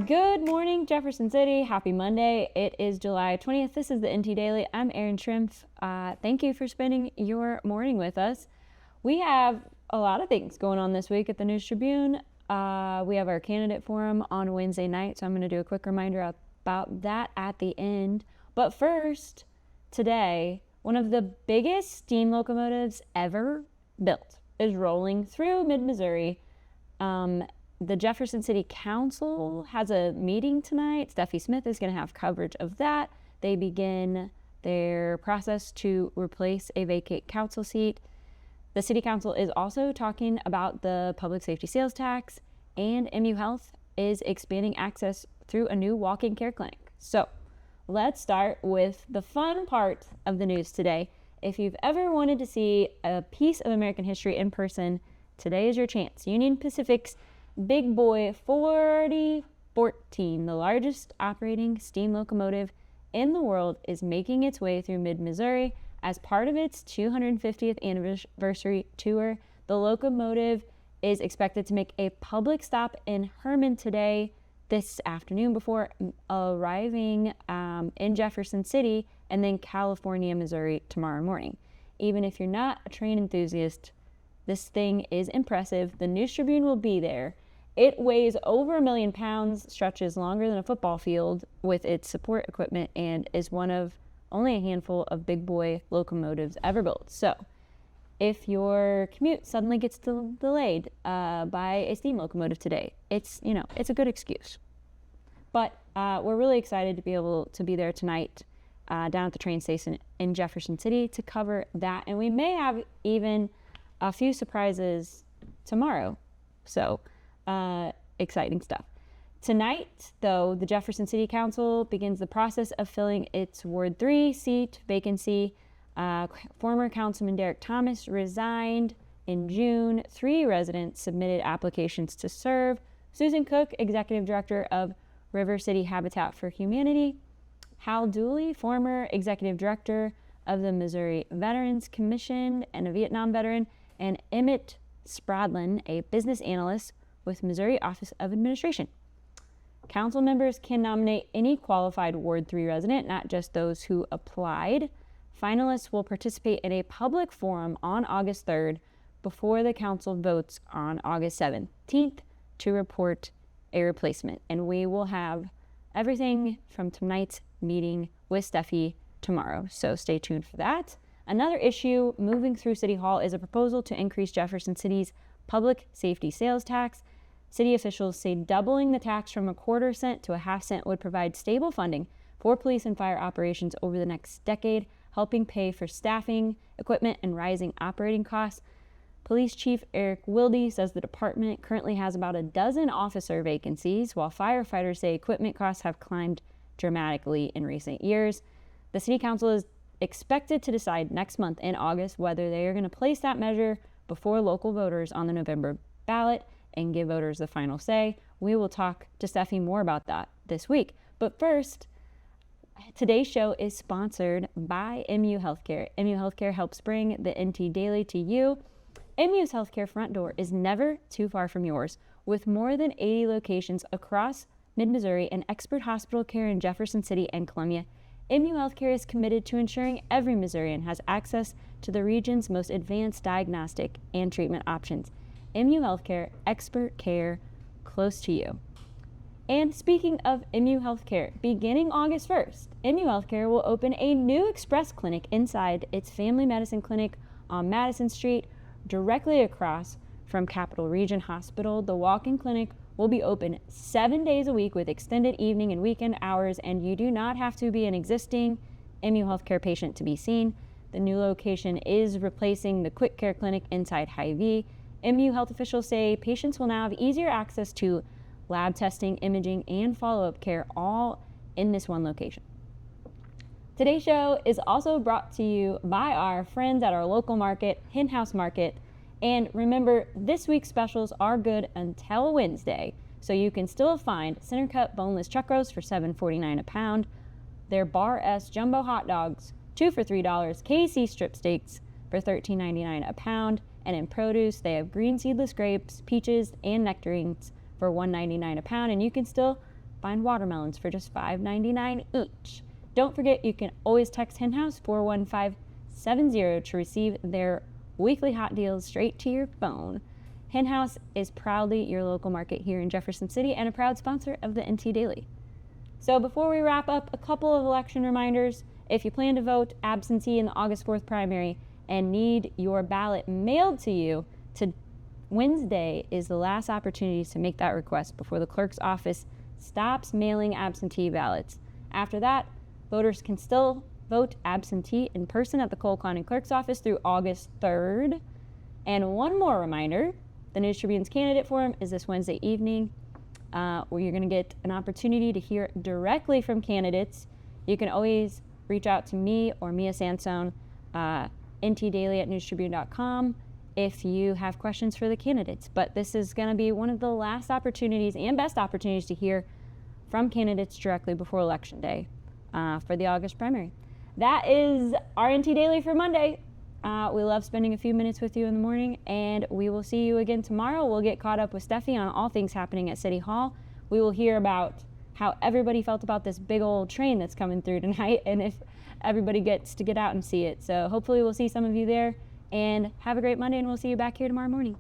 Good morning, Jefferson City. Happy Monday. It is July 20th. This is the NT Daily. I'm Erin Schrimpf. Thank you for spending your morning with us. We have a lot of things going on this week at the News Tribune. We have our candidate forum on Wednesday night, so I'm going to do a quick reminder about that at the end. But first, today, one of the biggest steam locomotives ever built is rolling through mid-Missouri. The Jefferson City Council has a meeting tonight. Steffi Smith is going to have coverage of that. They begin their process to replace a vacant council seat. The City Council is also talking about the public safety sales tax, and MU Health is expanding access through a new walk-in care clinic. So let's start with the fun part of the news today. If you've ever wanted to see a piece of American history in person, today is your chance. Union Pacific's Big Boy 4014, the largest operating steam locomotive in the world, is making its way through mid-Missouri as part of its 250th anniversary tour. The locomotive is expected to make a public stop in Herman this afternoon before arriving in Jefferson City and then California, Missouri tomorrow morning. Even if you're not a train enthusiast, this thing is impressive. The News Tribune will be there. It weighs over 1 million pounds, stretches longer than a football field with its support equipment, and is one of only a handful of big boy locomotives ever built. So if your commute suddenly gets delayed by a steam locomotive today, it's a good excuse. But we're really excited to be able to be there tonight down at the train station in Jefferson City to cover that. And we may have even a few surprises tomorrow. So exciting stuff. Tonight, though, the Jefferson City Council begins the process of filling its Ward 3 seat vacancy. Former Councilman Derek Thomas resigned in June. 3 residents submitted applications to serve. Susan Cook, Executive Director of River City Habitat for Humanity. Hal Dooley, former Executive Director of the Missouri Veterans Commission and a Vietnam veteran. And Emmett Spradlin, a business analyst with Missouri Office of Administration. Council members can nominate any qualified Ward 3 resident, not just those who applied. Finalists will participate in a public forum on August 3rd before the council votes on August 17th to report a replacement. And we will have everything from tonight's meeting with Steffi tomorrow, so stay tuned for that. Another issue moving through City Hall is a proposal to increase Jefferson City's public safety sales tax. City officials say doubling the tax from a 1/4 cent to a 1/2 cent would provide stable funding for police and fire operations over the next decade, helping pay for staffing, equipment, and rising operating costs. Police Chief Eric Wilde says the department currently has about a dozen officer vacancies, while firefighters say equipment costs have climbed dramatically in recent years. The City Council is expected to decide next month in August whether they are going to place that measure before local voters on the November ballot and give voters the final say. We will talk to Steffi more about that this week. But first, today's show is sponsored by MU Healthcare. MU Healthcare helps bring the NT Daily to you. MU's healthcare front door is never too far from yours. With more than 80 locations across mid-Missouri and expert hospital care in Jefferson City and Columbia, MU Healthcare is committed to ensuring every Missourian has access to the region's most advanced diagnostic and treatment options. MU Healthcare, expert care close to you. And speaking of MU Healthcare, beginning August 1st, MU Healthcare will open a new express clinic inside its family medicine clinic on Madison Street, directly across from Capital Region Hospital. The walk-in clinic will be open 7 days a week with extended evening and weekend hours, and you do not have to be an existing MU Healthcare patient to be seen. The new location is replacing the Quick Care Clinic inside Hy-Vee. MU Health officials say patients will now have easier access to lab testing, imaging, and follow-up care, all in this one location. Today's show is also brought to you by our friends at our local market, Hen House Market. And remember, this week's specials are good until Wednesday, so you can still find center cut boneless chuck roast for $7.49 a pound, their Bar S jumbo hot dogs, 2 for $3, KC strip steaks for $13.99 a pound, and in produce, they have green seedless grapes, peaches, and nectarines for $1.99 a pound, and you can still find watermelons for just $5.99 each. Don't forget, you can always text Hen House 41570 to receive their weekly hot deals straight to your phone. Hen House is proudly your local market here in Jefferson City and a proud sponsor of the NT Daily. So before we wrap up, a couple of election reminders. If you plan to vote absentee in the August 4th primary and need your ballot mailed to you, Wednesday is the last opportunity to make that request before the clerk's office stops mailing absentee ballots. After that, voters can still vote absentee in person at the Cole County Clerk's office through August 3rd. And one more reminder, the News Tribune's candidate forum is this Wednesday evening, where you're going to get an opportunity to hear directly from candidates. You can always reach out to me or Mia Sansone, ntdaily@newstribune.com, if you have questions for the candidates. But this is going to be one of the last opportunities and best opportunities to hear from candidates directly before Election Day for the August primary. That is our NT Daily for Monday. We love spending a few minutes with you in the morning, and we will see you again tomorrow. We'll get caught up with Steffi on all things happening at City Hall. We will hear about how everybody felt about this big old train that's coming through tonight, and if everybody gets to get out and see it. So hopefully we'll see some of you there, and have a great Monday, and we'll see you back here tomorrow morning.